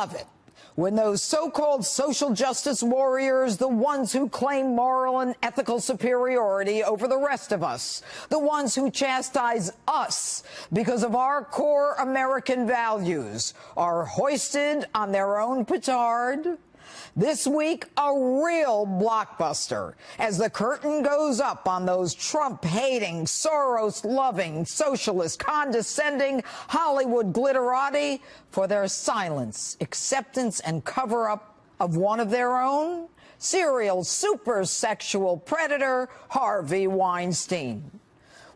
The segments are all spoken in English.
love it when those so-called social justice warriors, the ones who claim moral and ethical superiority over the rest of us, the ones who chastise us because of our core American values, are hoisted on their own petard. This week, a real blockbuster as the curtain goes up on those Trump-hating, Soros-loving, socialist, condescending Hollywood glitterati for their silence, acceptance, and cover-up of one of their own, serial super-sexual predator Harvey Weinstein.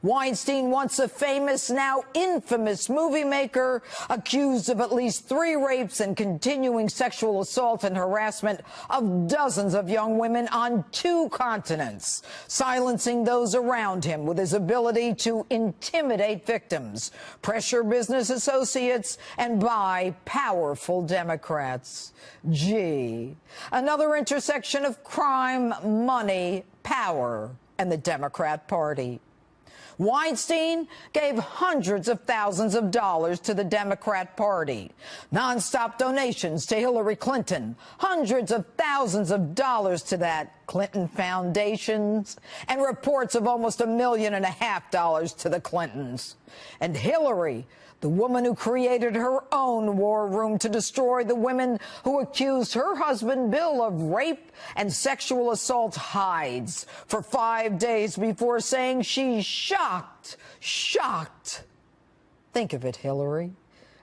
Weinstein, once a famous, now infamous movie maker, accused of at least 3 rapes and continuing sexual assault and harassment of dozens of young women on 2 continents, silencing those around him with his ability to intimidate victims, pressure business associates, and buy powerful Democrats. Gee, another intersection of crime, money, power, and the Democrat Party. Weinstein gave hundreds of thousands of dollars to the Democrat Party, nonstop donations to Hillary Clinton, hundreds of thousands of dollars to that Clinton foundations, and reports of almost $1.5 million to the Clintons. And Hillary, the woman who created her own war room to destroy the women who accused her husband Bill of rape and sexual assault, hides for 5 days before saying she's shocked. Think of it, Hillary.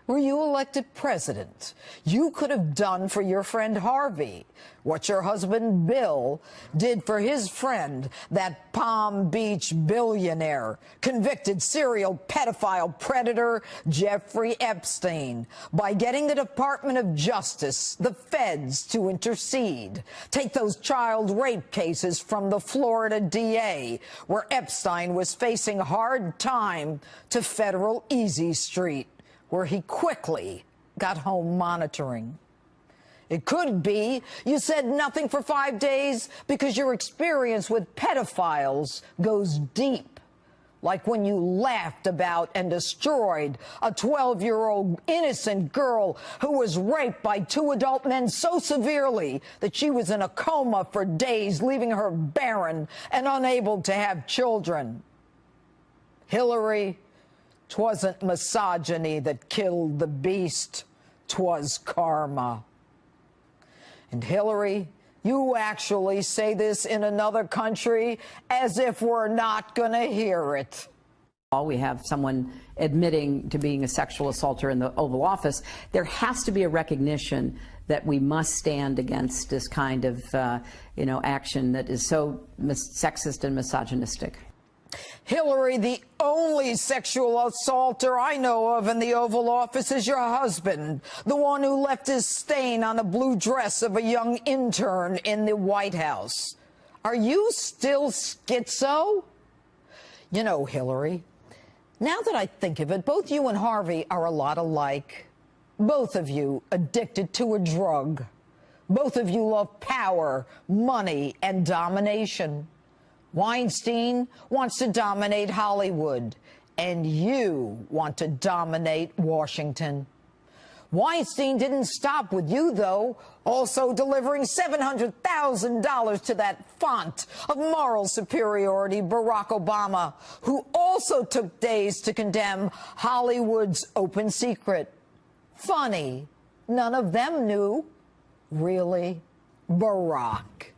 Were you elected president, you could have done for your friend Harvey what your husband Bill did for his friend, that Palm Beach billionaire, convicted serial pedophile predator Jeffrey Epstein, by getting the Department of Justice, the feds, to intercede. Take those child rape cases from the Florida DA, where Epstein was facing hard time, to federal Easy Street, where he quickly got home monitoring. It could be you said nothing for 5 days because your experience with pedophiles goes deep, like when you laughed about and destroyed a 12-year-old innocent girl who was raped by 2 adult men so severely that she was in a coma for days, leaving her barren and unable to have children. Hillary, 'twasn't misogyny that killed the beast, 'twas karma. And Hillary, you actually say this in another country as if we're not going to hear it. We have someone admitting to being a sexual assaulter in the Oval Office. There has to be a recognition that we must stand against this kind of, action that is so sexist and misogynistic. Hillary, the only sexual assaulter I know of in the Oval Office is your husband, the one who left his stain on the blue dress of a young intern in the White House. Are you still schizo? You know, Hillary, now that I think of it, both you and Harvey are a lot alike. Both of you addicted to a drug. Both of you love power, money, and domination. Weinstein wants to dominate Hollywood, and you want to dominate Washington. Weinstein didn't stop with you, though, also delivering $700,000 to that font of moral superiority, Barack Obama, who also took days to condemn Hollywood's open secret. Funny, none of them knew. Really, Barack.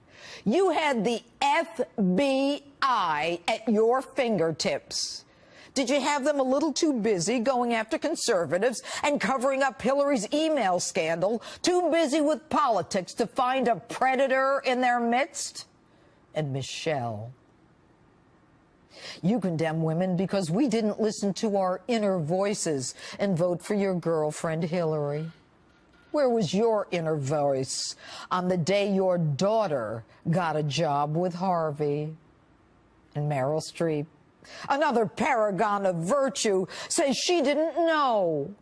You had the FBI at your fingertips. Did you have them a little too busy going after conservatives and covering up Hillary's email scandal, too busy with politics to find a predator in their midst? And Michelle, you condemn women because we didn't listen to our inner voices and vote for your girlfriend Hillary. Where was your inner voice on the day your daughter got a job with Harvey? And Meryl Streep, another paragon of virtue, says she didn't know.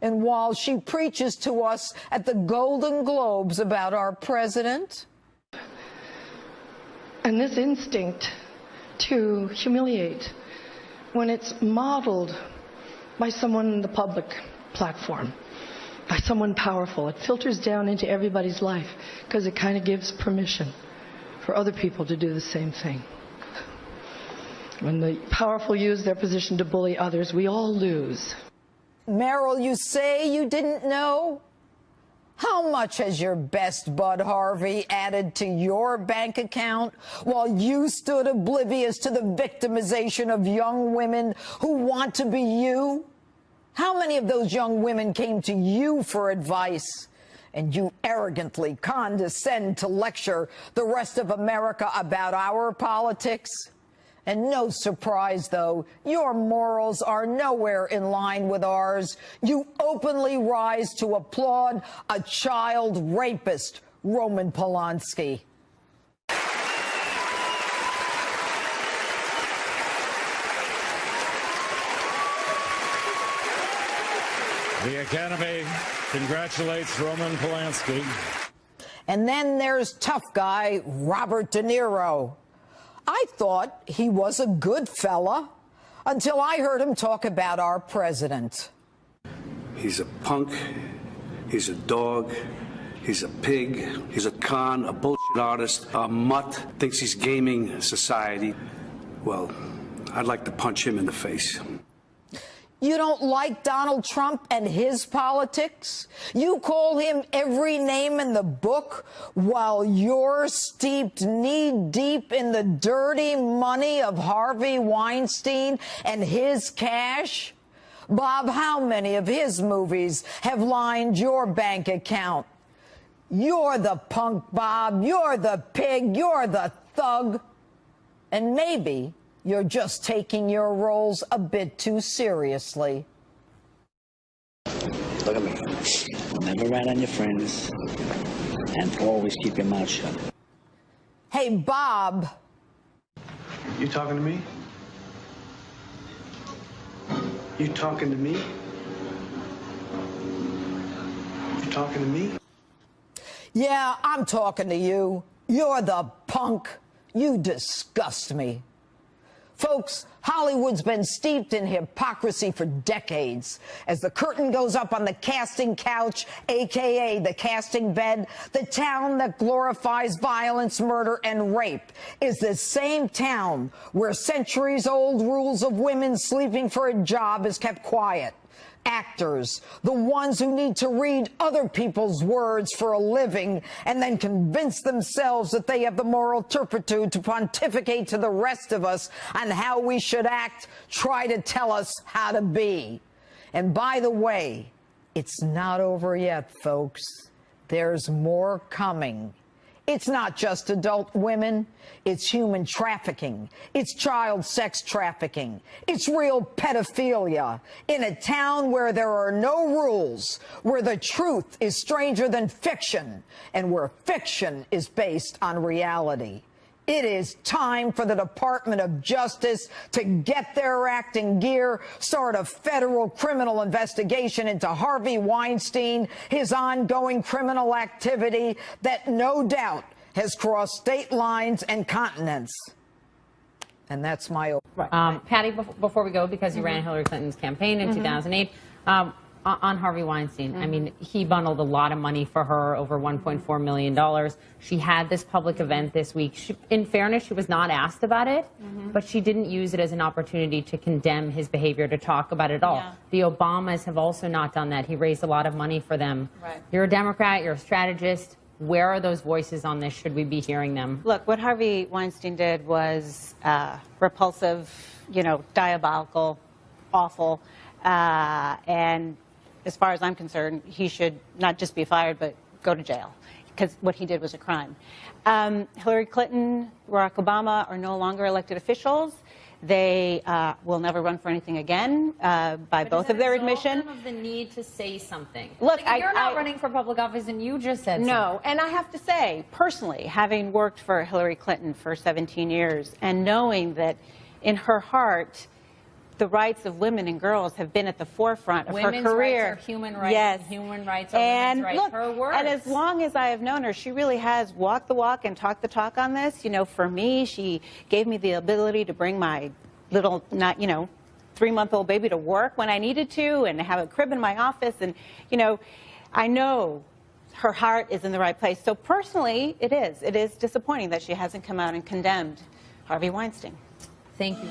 And while she preaches to us at the Golden Globes about our president. And this instinct to humiliate, when it's modeled by someone in the public platform, by someone powerful. It filters down into everybody's life because it kind of gives permission for other people to do the same thing. When the powerful use their position to bully others, we all lose. Meryl, you say you didn't know? How much has your best bud Harvey added to your bank account while you stood oblivious to the victimization of young women who want to be you? How many of those young women came to you for advice, and you arrogantly condescend to lecture the rest of America about our politics? And no surprise, though, your morals are nowhere in line with ours. You openly rise to applaud a child rapist, Roman Polanski. The Academy congratulates Roman Polanski. And then there's tough guy Robert De Niro. I thought he was a good fella until I heard him talk about our president. He's a punk, he's a dog, he's a pig, he's a con, a bullshit artist, a mutt, thinks he's gaming society. Well, I'd like to punch him in the face. You don't like Donald Trump and his politics? You call him every name in the book while you're steeped knee-deep in the dirty money of Harvey Weinstein and his cash? Bob, how many of his movies have lined your bank account? You're the punk, Bob. You're the pig. You're the thug. And maybe you're just taking your roles a bit too seriously. Look at me. Never rat on your friends, and always keep your mouth shut. Hey, Bob. You talking to me? You talking to me? You talking to me? Yeah, I'm talking to you. You're the punk. You disgust me. Folks, Hollywood's been steeped in hypocrisy for decades. As the curtain goes up on the casting couch, a.k.a. the casting bed, the town that glorifies violence, murder, and rape is the same town where centuries-old rules of women sleeping for a job is kept quiet. Actors, the ones who need to read other people's words for a living and then convince themselves that they have the moral turpitude to pontificate to the rest of us on how we should act, try to tell us how to be. And by the way, it's not over yet, folks. There's more coming. It's not just adult women. It's human trafficking. It's child sex trafficking. It's real pedophilia in a town where there are no rules, where the truth is stranger than fiction, and where fiction is based on reality. It is time for the Department of Justice to get their act in gear, start a federal criminal investigation into Harvey Weinstein, his ongoing criminal activity that no doubt has crossed state lines and continents. And that's my... Patty, before we go, because you ran Hillary Clinton's campaign in 2008, on Harvey Weinstein, I mean, he bundled a lot of money for her, over $1.4 million. She had this public event this week. In fairness, she was not asked about it, but she didn't use it as an opportunity to condemn his behavior, to talk about it at all. Yeah. The Obamas have also not done that. He raised a lot of money for them. Right. You're a Democrat, you're a strategist. Where are those voices on this? Should we be hearing them? Look, what Harvey Weinstein did was repulsive, diabolical, awful, and as far as I'm concerned, he should not just be fired, but go to jail, because what he did was a crime. Hillary Clinton, Barack Obama are no longer elected officials. They will never run for anything again, by both of their admission. Of the need to say something. Look, you're not running for public office, and you just said no. And I have to say, personally, having worked for Hillary Clinton for 17 years, and knowing that in her heart, the rights of women and girls have been at the forefront of her career. Women's rights are human rights, yes. And human rights are women's rights. Look, her words. and as long as I have known her, she really has walked the walk and talked the talk on this. For me, she gave me the ability to bring my little, 3-month-old baby to work when I needed to, and have a crib in my office. And, I know her heart is in the right place. So personally, it is. It is disappointing that she hasn't come out and condemned Harvey Weinstein. Thank you.